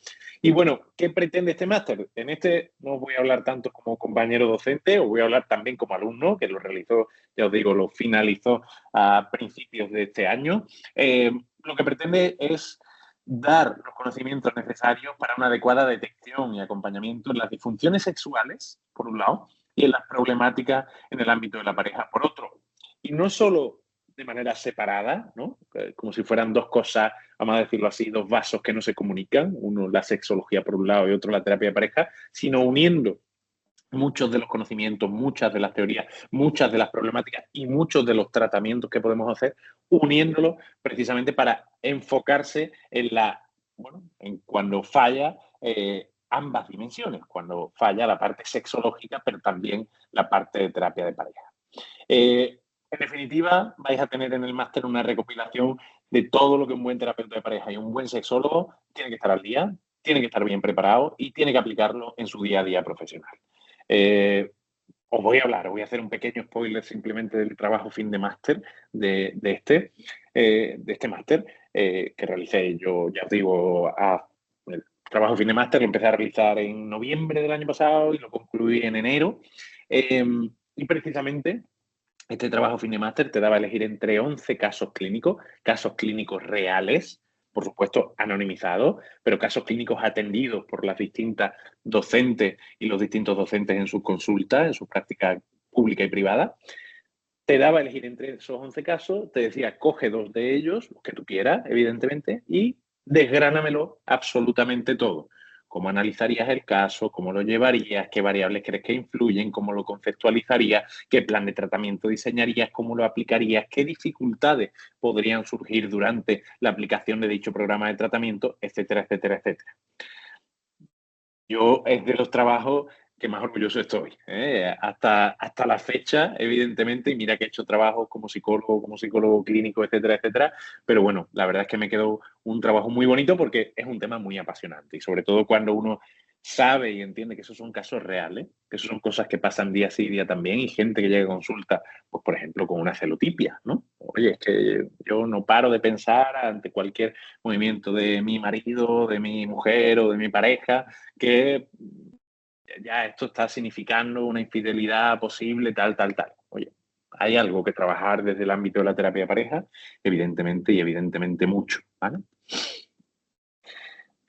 Y bueno, ¿qué pretende este máster? En este no os voy a hablar tanto como compañero docente, os voy a hablar también como alumno, que lo realizó, ya os digo, lo finalizó a principios de este año. Lo que pretende es dar los conocimientos necesarios para una adecuada detección y acompañamiento en las disfunciones sexuales, por un lado, y en las problemáticas en el ámbito de la pareja, por otro. Y no solo de manera separada, ¿no? Como si fueran dos cosas, vamos a decirlo así, dos vasos que no se comunican, uno la sexología por un lado y otro la terapia de pareja, sino uniendo muchos de los conocimientos, muchas de las teorías, muchas de las problemáticas y muchos de los tratamientos que podemos hacer, uniéndolos precisamente para enfocarse en bueno, en cuando falla ambas dimensiones, cuando falla la parte sexológica, pero también la parte de terapia de pareja. En definitiva, vais a tener en el máster una recopilación de todo lo que un buen terapeuta de pareja y un buen sexólogo tiene que estar al día, tiene que estar bien preparado y tiene que aplicarlo en su día a día profesional. Eh, os voy a hacer un pequeño spoiler simplemente del trabajo fin de máster de este máster que realicé yo, ya os digo, el trabajo fin de máster lo empecé a realizar en noviembre del año pasado y lo concluí en enero. Eh, y precisamente este trabajo fin de máster te daba a elegir entre 11 casos clínicos reales, por supuesto, anonimizados, pero casos clínicos atendidos por las distintas docentes y los distintos docentes en sus consultas, en sus prácticas públicas y privadas. Te daba a elegir entre esos 11 casos, te decía, coge 2 de ellos, los que tú quieras, evidentemente, y desgránamelo absolutamente todo. Cómo analizarías el caso, cómo lo llevarías, qué variables crees que influyen, cómo lo conceptualizarías, qué plan de tratamiento diseñarías, cómo lo aplicarías, qué dificultades podrían surgir durante la aplicación de dicho programa de tratamiento, etcétera, etcétera, etcétera. Yo es de los trabajos que más orgulloso estoy. Hasta la fecha, evidentemente, y mira que he hecho trabajos como psicólogo clínico, etcétera, etcétera, pero bueno, la verdad es que me quedó un trabajo muy bonito porque es un tema muy apasionante y sobre todo cuando uno sabe y entiende que esos son casos reales, que esos son cosas que pasan día sí, día también y gente que llega a consulta, pues por ejemplo, con una celotipia, ¿no? Oye, es que yo no paro de pensar ante cualquier movimiento de mi marido, de mi mujer o de mi pareja, que ya esto está significando una infidelidad posible, tal, tal, tal. Oye, hay algo que trabajar desde el ámbito de la terapia de pareja, evidentemente, y evidentemente mucho, ¿vale?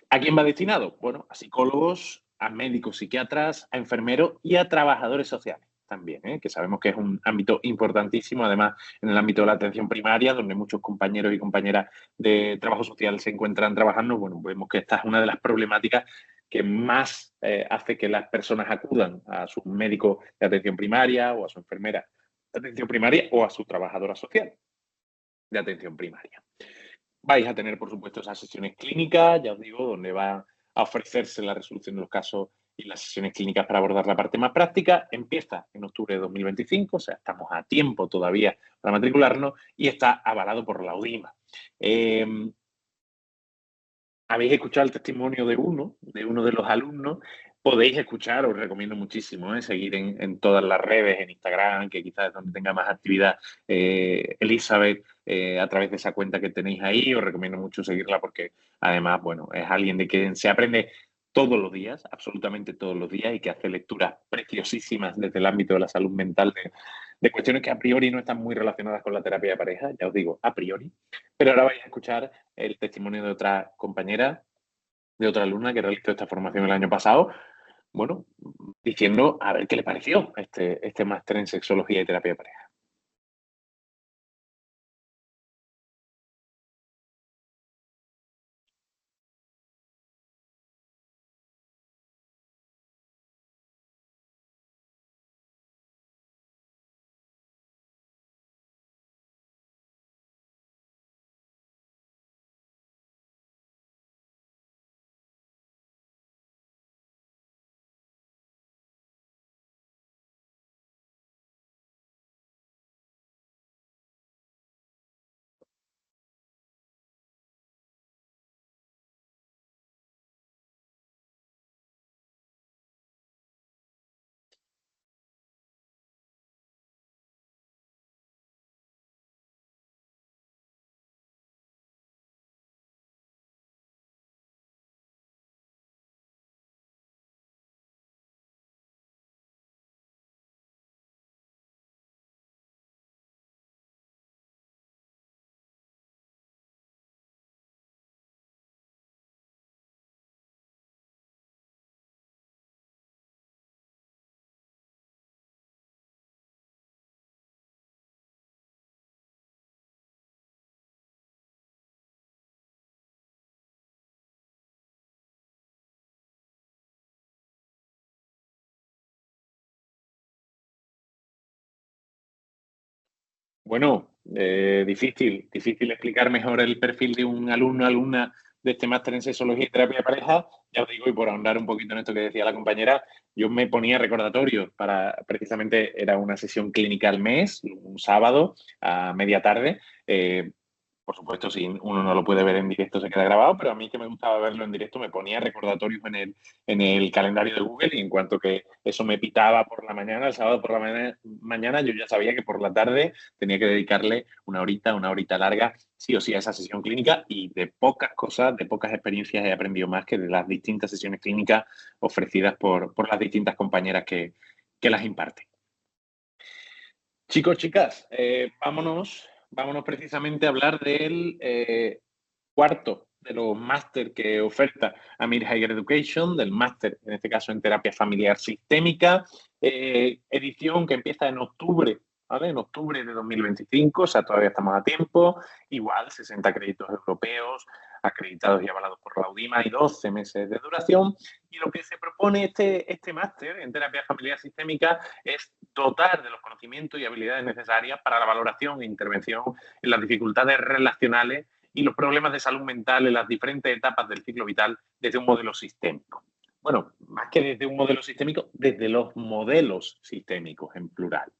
¿A quién va destinado? Bueno, a psicólogos, a médicos psiquiatras, a enfermeros y a trabajadores sociales también, que sabemos que es un ámbito importantísimo, además en el ámbito de la atención primaria, donde muchos compañeros y compañeras de trabajo social se encuentran trabajando. Bueno, vemos que esta es una de las problemáticas que más hace que las personas acudan a su médico de atención primaria o a su enfermera de atención primaria o a su trabajadora social de atención primaria. Vais a tener, por supuesto, esas sesiones clínicas, ya os digo, donde va a ofrecerse la resolución de los casos y las sesiones clínicas para abordar la parte más práctica. Empieza en octubre de 2025, o sea, estamos a tiempo todavía para matricularnos y está avalado por la UDIMA. Habéis escuchado el testimonio de uno de los alumnos. Podéis escuchar, os recomiendo muchísimo, seguir en todas las redes, en Instagram, que quizás es donde tenga más actividad Elizabeth, a través de esa cuenta que tenéis ahí. Os recomiendo mucho seguirla porque además, bueno, es alguien de quien se aprende todos los días, absolutamente todos los días, y que hace lecturas preciosísimas desde el ámbito de la salud mental de cuestiones que a priori no están muy relacionadas con la terapia de pareja, ya os digo, a priori. Pero ahora vais a escuchar el testimonio de otra compañera, de otra alumna que realizó esta formación el año pasado, bueno, diciendo a ver qué le pareció este máster en sexología y terapia de pareja. Bueno, difícil explicar mejor el perfil de un alumno o alumna de este máster en sexología y terapia de pareja. Ya os digo, y por ahondar un poquito en esto que decía la compañera, yo me ponía recordatorios precisamente era una sesión clínica al mes, un sábado a media tarde. Por supuesto, si uno no lo puede ver en directo, se queda grabado, pero a mí que me gustaba verlo en directo, me ponía recordatorios en el calendario de Google y en cuanto que eso me pitaba por la mañana, el sábado por la mañana, yo ya sabía que por la tarde tenía que dedicarle una horita larga, sí o sí, a esa sesión clínica y de pocas cosas, de pocas experiencias he aprendido más que de las distintas sesiones clínicas ofrecidas por las distintas compañeras que las imparten. Chicos, chicas, vámonos precisamente a hablar del cuarto de los máster que oferta Amir Higher Education, del máster, en este caso en terapia familiar sistémica, edición que empieza en octubre, ¿vale? En octubre de 2025, o sea, todavía estamos a tiempo. Igual, 60 créditos europeos, acreditados y avalados por la UDIMA y 12 meses de duración. Y lo que se propone este máster en terapia familiar sistémica es dotar de los conocimientos y habilidades necesarias para la valoración e intervención en las dificultades relacionales y los problemas de salud mental en las diferentes etapas del ciclo vital desde un modelo sistémico. Bueno, más que desde un modelo sistémico, desde los modelos sistémicos en plural.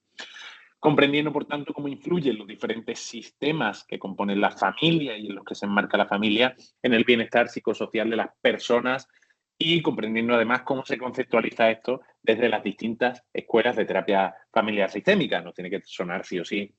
Comprendiendo, por tanto, cómo influyen los diferentes sistemas que componen la familia y en los que se enmarca la familia en el bienestar psicosocial de las personas y comprendiendo además cómo se conceptualiza esto desde las distintas escuelas de terapia familiar sistémica. No tiene que sonar sí o sí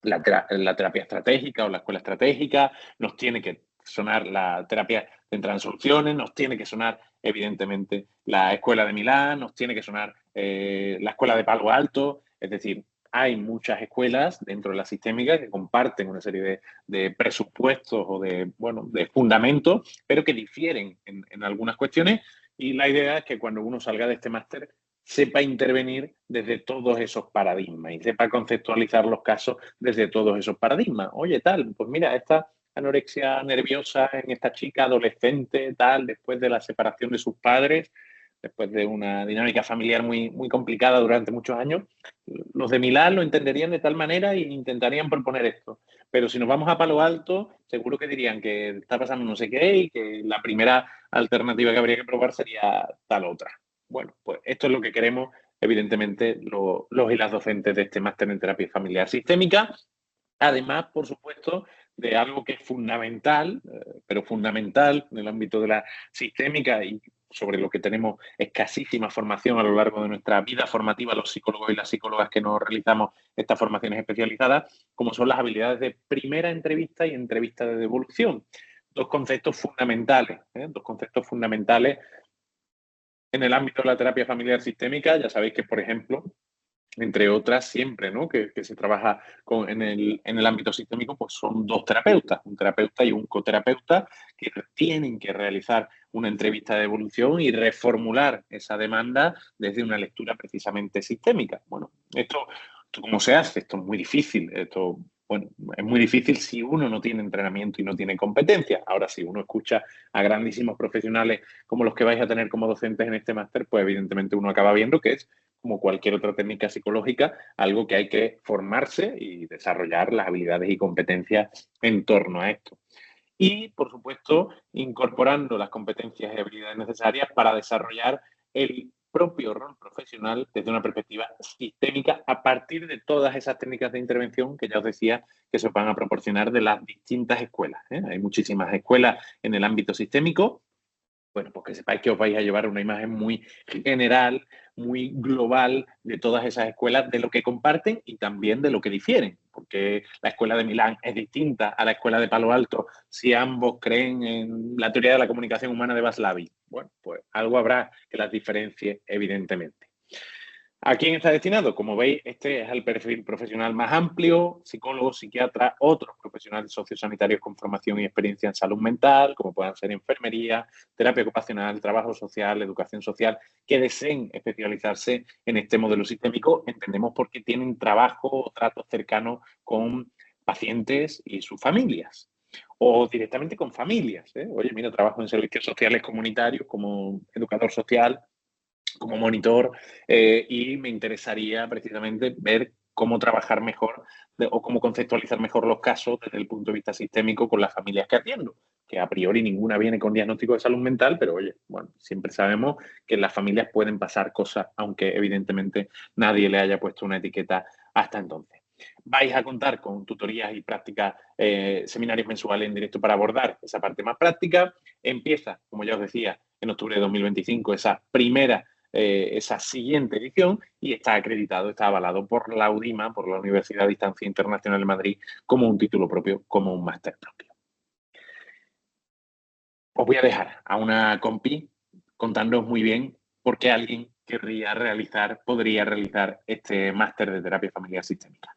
la terapia estratégica o la escuela estratégica, nos tiene que sonar la terapia centrada en soluciones, nos tiene que sonar, evidentemente, la escuela de Milán, nos tiene que sonar la escuela de Palo Alto, es decir, hay muchas escuelas dentro de la sistémica que comparten una serie de presupuestos o de fundamentos, pero que difieren en algunas cuestiones y la idea es que cuando uno salga de este máster sepa intervenir desde todos esos paradigmas y sepa conceptualizar los casos desde todos esos paradigmas. Oye, tal, pues mira, esta anorexia nerviosa en esta chica adolescente, tal, después de la separación de sus padres, después de una dinámica familiar muy complicada durante muchos años, los de Milán lo entenderían de tal manera e intentarían proponer esto. Pero si nos vamos a Palo Alto, seguro que dirían que está pasando no sé qué y que la primera alternativa que habría que probar sería tal otra. Bueno, pues esto es lo que queremos, evidentemente, los y las docentes de este máster en terapia familiar sistémica. Además, por supuesto, de algo que es fundamental, pero fundamental en el ámbito de la sistémica y sobre lo que tenemos escasísima formación a lo largo de nuestra vida formativa, los psicólogos y las psicólogas que nos realizamos estas formaciones especializadas, como son las habilidades de primera entrevista y entrevista de devolución. Dos conceptos fundamentales en el ámbito de la terapia familiar sistémica. Ya sabéis que, por ejemplo, entre otras, siempre, ¿no? Que se trabaja en el ámbito sistémico, pues son dos terapeutas, un terapeuta y un coterapeuta, que tienen que realizar una entrevista de evolución y reformular esa demanda desde una lectura precisamente sistémica. Bueno, esto ¿cómo se hace? Esto es muy difícil. Bueno, es muy difícil si uno no tiene entrenamiento y no tiene competencia. Ahora, si uno escucha a grandísimos profesionales como los que vais a tener como docentes en este máster, pues evidentemente uno acaba viendo que es como cualquier otra técnica psicológica, algo que hay que formarse y desarrollar las habilidades y competencias en torno a esto. Y, por supuesto, incorporando las competencias y habilidades necesarias para desarrollar el propio rol profesional desde una perspectiva sistémica a partir de todas esas técnicas de intervención que ya os decía que se van a proporcionar de las distintas escuelas. Hay muchísimas escuelas en el ámbito sistémico. Bueno, pues que sepáis que os vais a llevar una imagen muy general, muy global de todas esas escuelas, de lo que comparten y también de lo que difieren, porque la escuela de Milán es distinta a la escuela de Palo Alto si ambos creen en la teoría de la comunicación humana de Vaslavi. Bueno, pues algo habrá que las diferencie, evidentemente. ¿A quién está destinado? Como veis, este es el perfil profesional más amplio, psicólogos, psiquiatras, otros profesionales sociosanitarios con formación y experiencia en salud mental, como puedan ser enfermería, terapia ocupacional, trabajo social, educación social, que deseen especializarse en este modelo sistémico, entendemos porque tienen trabajo o tratos cercanos con pacientes y sus familias. O directamente con familias. Oye, mira, trabajo en servicios sociales comunitarios como educador social, como monitor, y me interesaría precisamente ver cómo trabajar mejor o cómo conceptualizar mejor los casos desde el punto de vista sistémico con las familias que atiendo, que a priori ninguna viene con diagnóstico de salud mental, pero oye, bueno, siempre sabemos que en las familias pueden pasar cosas, aunque evidentemente nadie le haya puesto una etiqueta hasta entonces. Vais a contar con tutorías y prácticas, seminarios mensuales en directo para abordar esa parte más práctica. Empieza, como ya os decía, en octubre de 2025 esa siguiente edición y está acreditado, está avalado por la UDIMA, por la Universidad a Distancia Internacional de Madrid, como un título propio, como un máster propio. Os voy a dejar a una compi contándoos muy bien por qué alguien podría realizar este máster de terapia familiar sistémica.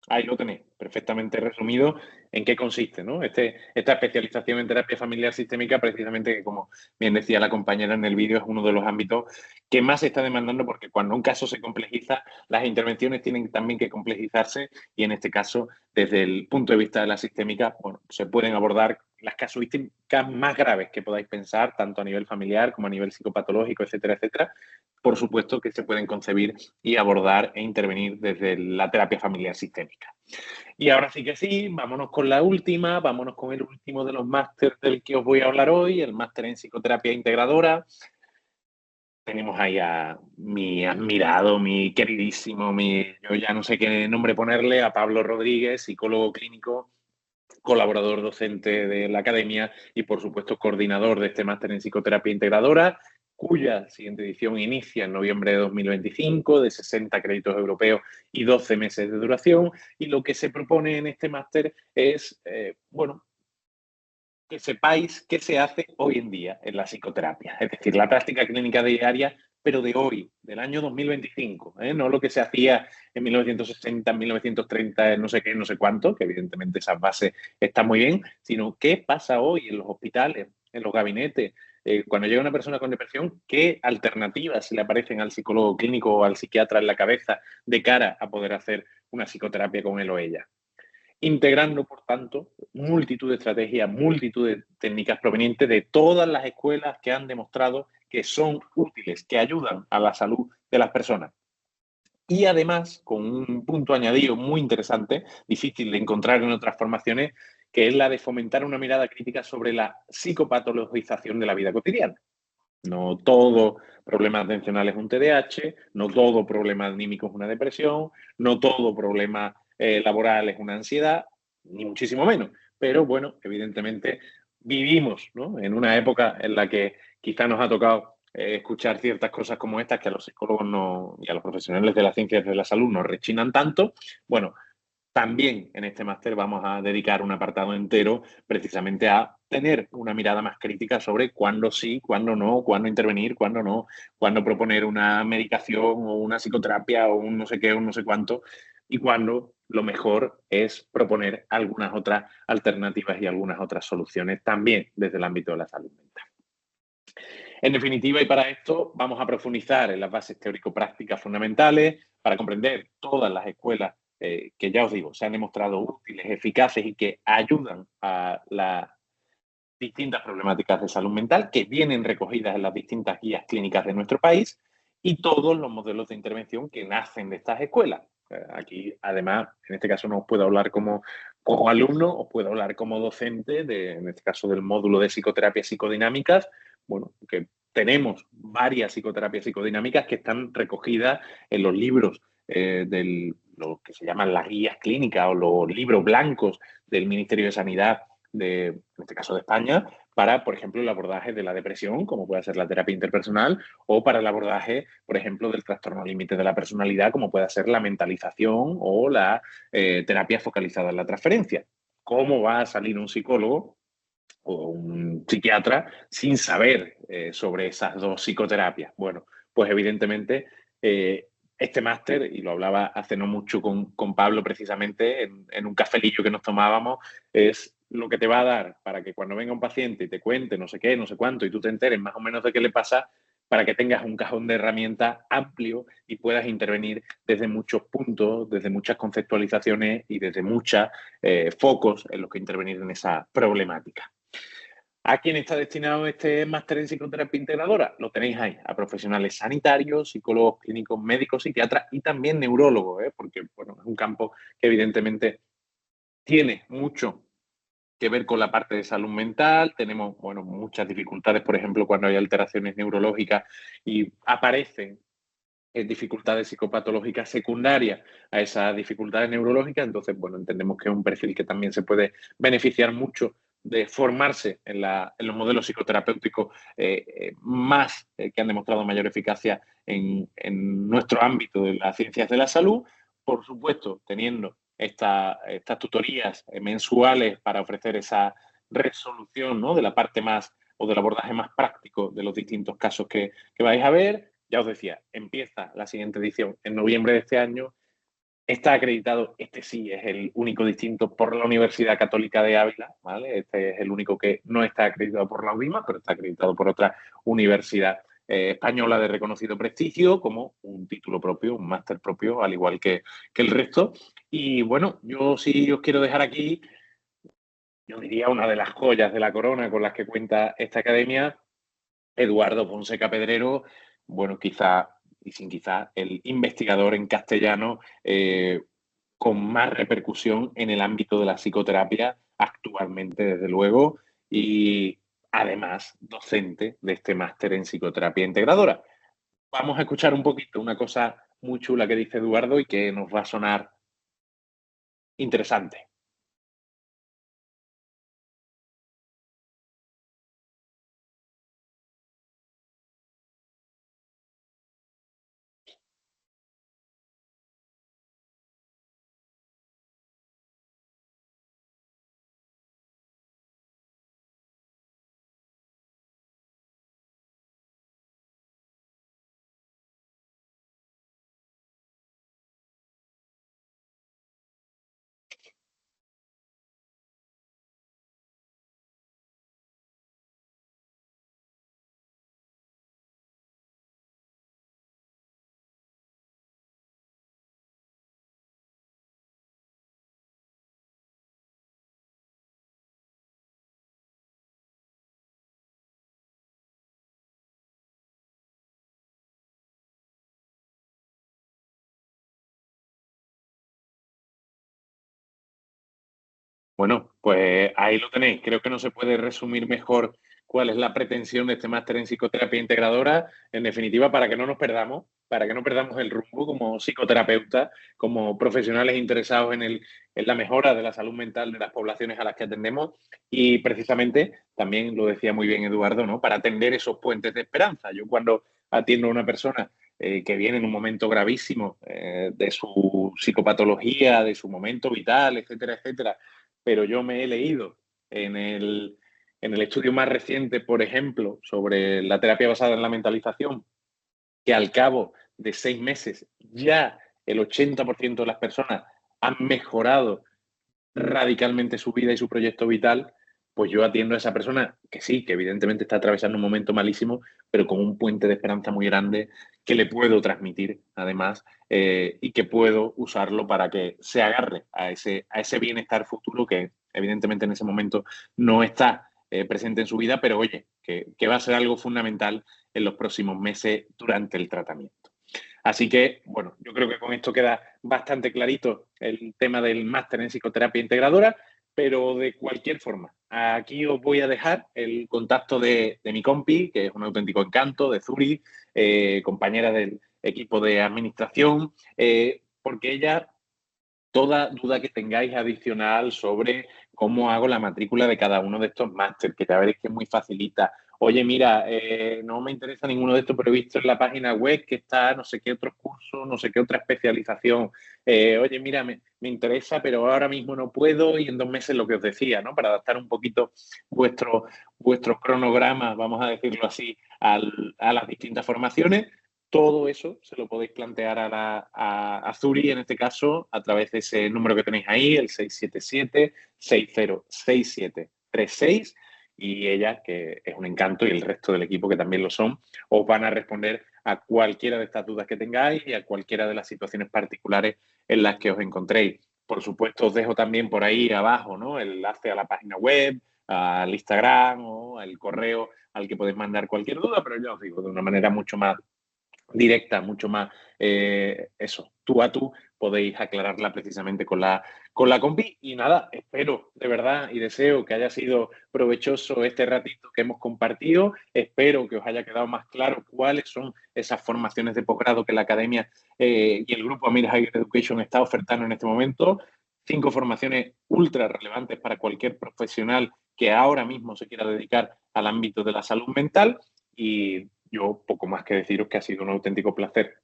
Ahí lo tenéis, perfectamente resumido en qué consiste, ¿no? Esta especialización en terapia familiar sistémica, precisamente, que como bien decía la compañera en el vídeo, es uno de los ámbitos que más se está demandando, porque cuando un caso se complejiza, las intervenciones tienen también que complejizarse y en este caso, desde el punto de vista de la sistémica, bueno, se pueden abordar las casuísticas más graves que podáis pensar, tanto a nivel familiar como a nivel psicopatológico, etcétera, etcétera. Por supuesto que se pueden concebir y abordar e intervenir desde la terapia familiar sistémica. Y ahora sí que sí, vámonos con la última, vámonos con el último de los másteres del que os voy a hablar hoy, el máster en psicoterapia integradora. Tenemos ahí a mi admirado, mi queridísimo, yo ya no sé qué nombre ponerle, a Pablo Rodríguez, psicólogo clínico, colaborador docente de la academia y, por supuesto, coordinador de este máster en psicoterapia integradora, cuya siguiente edición inicia en noviembre de 2025, de 60 créditos europeos y 12 meses de duración. Y lo que se propone en este máster es, bueno, que sepáis qué se hace hoy en día en la psicoterapia, es decir, la práctica clínica diaria, pero de hoy, del año 2025, no lo que se hacía en 1960, en 1930, en no sé qué, no sé cuánto, que evidentemente esas bases están muy bien, sino qué pasa hoy en los hospitales, en los gabinetes, cuando llega una persona con depresión, qué alternativas se le aparecen al psicólogo clínico o al psiquiatra en la cabeza de cara a poder hacer una psicoterapia con él o ella, integrando, por tanto, multitud de estrategias, multitud de técnicas provenientes de todas las escuelas que han demostrado que son útiles, que ayudan a la salud de las personas. Y además, con un punto añadido muy interesante, difícil de encontrar en otras formaciones, que es la de fomentar una mirada crítica sobre la psicopatologización de la vida cotidiana. No todo problema atencional es un TDAH, no todo problema anímico es una depresión, no todo problema laboral es una ansiedad, ni muchísimo menos. Pero bueno, evidentemente vivimos, ¿no?, en una época en la que quizá nos ha tocado escuchar ciertas cosas como estas que a los psicólogos no, y a los profesionales de las ciencias de la salud nos rechinan tanto. Bueno, también en este máster vamos a dedicar un apartado entero precisamente a tener una mirada más crítica sobre cuándo sí, cuándo no, cuándo intervenir, cuándo no, cuándo proponer una medicación o una psicoterapia o un no sé qué, un no sé cuánto, y cuándo lo mejor es proponer algunas otras alternativas y algunas otras soluciones también desde el ámbito de la salud mental. En definitiva, y para esto vamos a profundizar en las bases teórico-prácticas fundamentales para comprender todas las escuelas que ya os digo, se han demostrado útiles, eficaces y que ayudan a las distintas problemáticas de salud mental que vienen recogidas en las distintas guías clínicas de nuestro país y todos los modelos de intervención que nacen de estas escuelas. Aquí, además, en este caso no os puedo hablar como alumno, os puedo hablar como docente, en este caso del módulo de psicoterapias psicodinámicas, bueno, que tenemos varias psicoterapias psicodinámicas que están recogidas en los libros de lo que se llaman las guías clínicas o los libros blancos del Ministerio de Sanidad, en este caso de España, para, por ejemplo, el abordaje de la depresión, como puede ser la terapia interpersonal, o para el abordaje, por ejemplo, del trastorno límite de la personalidad, como puede ser la mentalización o la terapia focalizada en la transferencia. ¿Cómo va a salir un psicólogo o un psiquiatra sin saber sobre esas dos psicoterapias? Bueno, pues evidentemente este máster, y lo hablaba hace no mucho con Pablo precisamente en un cafelillo que nos tomábamos, es lo que te va a dar para que cuando venga un paciente y te cuente no sé qué, no sé cuánto, y tú te enteres más o menos de qué le pasa, para que tengas un cajón de herramientas amplio y puedas intervenir desde muchos puntos, desde muchas conceptualizaciones y desde muchos focos en los que intervenir en esa problemática. ¿A quién está destinado este máster en psicoterapia integradora? Lo tenéis ahí, a profesionales sanitarios, psicólogos clínicos, médicos, psiquiatras y también neurólogos, porque bueno, es un campo que evidentemente tiene mucho que ver con la parte de salud mental. Tenemos, bueno, muchas dificultades, por ejemplo, cuando hay alteraciones neurológicas y aparecen dificultades psicopatológicas secundarias a esas dificultades neurológicas. Entonces, bueno, entendemos que es un perfil que también se puede beneficiar mucho de formarse en los modelos psicoterapéuticos que han demostrado mayor eficacia en nuestro ámbito de las ciencias de la salud. Por supuesto, teniendo estas tutorías mensuales para ofrecer esa resolución, ¿no?, de la parte más o del abordaje más práctico de los distintos casos que vais a ver. Ya os decía, empieza la siguiente edición en noviembre de este año. Está acreditado, este sí es el único distinto por la Universidad Católica de Ávila, ¿vale? Este es el único que no está acreditado por la UIMA, pero está acreditado por otra universidad española de reconocido prestigio, como un título propio, un máster propio, al igual que el resto. Y bueno, yo sí os quiero dejar aquí, yo diría una de las joyas de la corona con las que cuenta esta academia, Eduardo Fonseca Pedrero, bueno, quizá, y sin quizá, el investigador en castellano con más repercusión en el ámbito de la psicoterapia actualmente, desde luego, y además docente de este máster en psicoterapia integradora. Vamos a escuchar un poquito una cosa muy chula que dice Eduardo y que nos va a sonar interesante. Bueno, pues ahí lo tenéis. Creo que no se puede resumir mejor cuál es la pretensión de este máster en psicoterapia integradora, en definitiva, para que no perdamos el rumbo como psicoterapeutas, como profesionales interesados en la mejora de la salud mental de las poblaciones a las que atendemos y precisamente, también lo decía muy bien Eduardo, ¿no? Para atender esos puentes de esperanza. Yo cuando atiendo a una persona que viene en un momento gravísimo de su psicopatología, de su momento vital, etcétera, etcétera, pero yo me he leído en en el estudio más reciente, por ejemplo, sobre la terapia basada en la mentalización, que al cabo de 6 meses ya el 80% de las personas han mejorado radicalmente su vida y su proyecto vital, pues yo atiendo a esa persona que sí, que evidentemente está atravesando un momento malísimo, pero con un puente de esperanza muy grande que le puedo transmitir, además, y que puedo usarlo para que se agarre a ese bienestar futuro que evidentemente en ese momento no está presente en su vida, pero oye, que va a ser algo fundamental en los próximos meses durante el tratamiento. Así que, bueno, yo creo que con esto queda bastante clarito el tema del máster en psicoterapia integradora, pero de cualquier forma, aquí os voy a dejar el contacto de mi compi, que es un auténtico encanto, de Zuri, compañera del equipo de administración, porque ella toda duda que tengáis adicional sobre cómo hago la matrícula de cada uno de estos másteres, que ya veréis que es muy facilita. Oye, mira, no me interesa ninguno de estos, pero he visto en la página web que está no sé qué otros cursos, no sé qué otra especialización. Oye, mira, me interesa, pero ahora mismo no puedo y en 2 meses lo que os decía, ¿no? Para adaptar un poquito vuestro cronograma, vamos a decirlo así, a las distintas formaciones. Todo eso se lo podéis plantear a Zuri, en este caso, a través de ese número que tenéis ahí, el 677-606736, y ella, que es un encanto, y el resto del equipo, que también lo son, os van a responder a cualquiera de estas dudas que tengáis y a cualquiera de las situaciones particulares en las que os encontréis. Por supuesto, os dejo también por ahí abajo, ¿no?, el enlace a la página web, al Instagram o al correo al que podéis mandar cualquier duda, pero ya os digo, de una manera mucho más directa, mucho más, eso, tú a tú, podéis aclararla precisamente con la compi. Y nada, espero de verdad y deseo que haya sido provechoso este ratito que hemos compartido. Espero que os haya quedado más claro cuáles son esas formaciones de posgrado que la academia y el grupo Amir Higher Education está ofertando en este momento. 5 formaciones ultra relevantes para cualquier profesional que ahora mismo se quiera dedicar al ámbito de la salud mental. Y yo poco más que deciros que ha sido un auténtico placer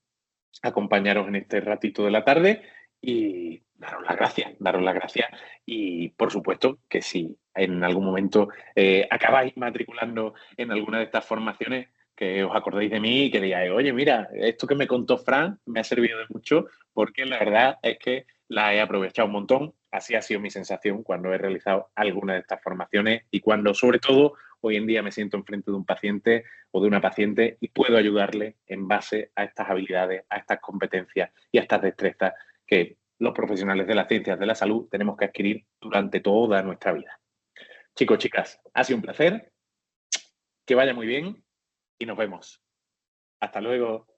acompañaros en este ratito de la tarde y daros las gracias y por supuesto que si en algún momento acabáis matriculando en alguna de estas formaciones, que os acordéis de mí y que digáis, oye, mira, esto que me contó Fran me ha servido de mucho porque la verdad es que la he aprovechado un montón. Así ha sido mi sensación cuando he realizado alguna de estas formaciones y cuando, sobre todo, hoy en día me siento enfrente de un paciente o de una paciente y puedo ayudarle en base a estas habilidades, a estas competencias y a estas destrezas que los profesionales de las ciencias de la salud tenemos que adquirir durante toda nuestra vida. Chicos, chicas, ha sido un placer, que vaya muy bien y nos vemos. Hasta luego.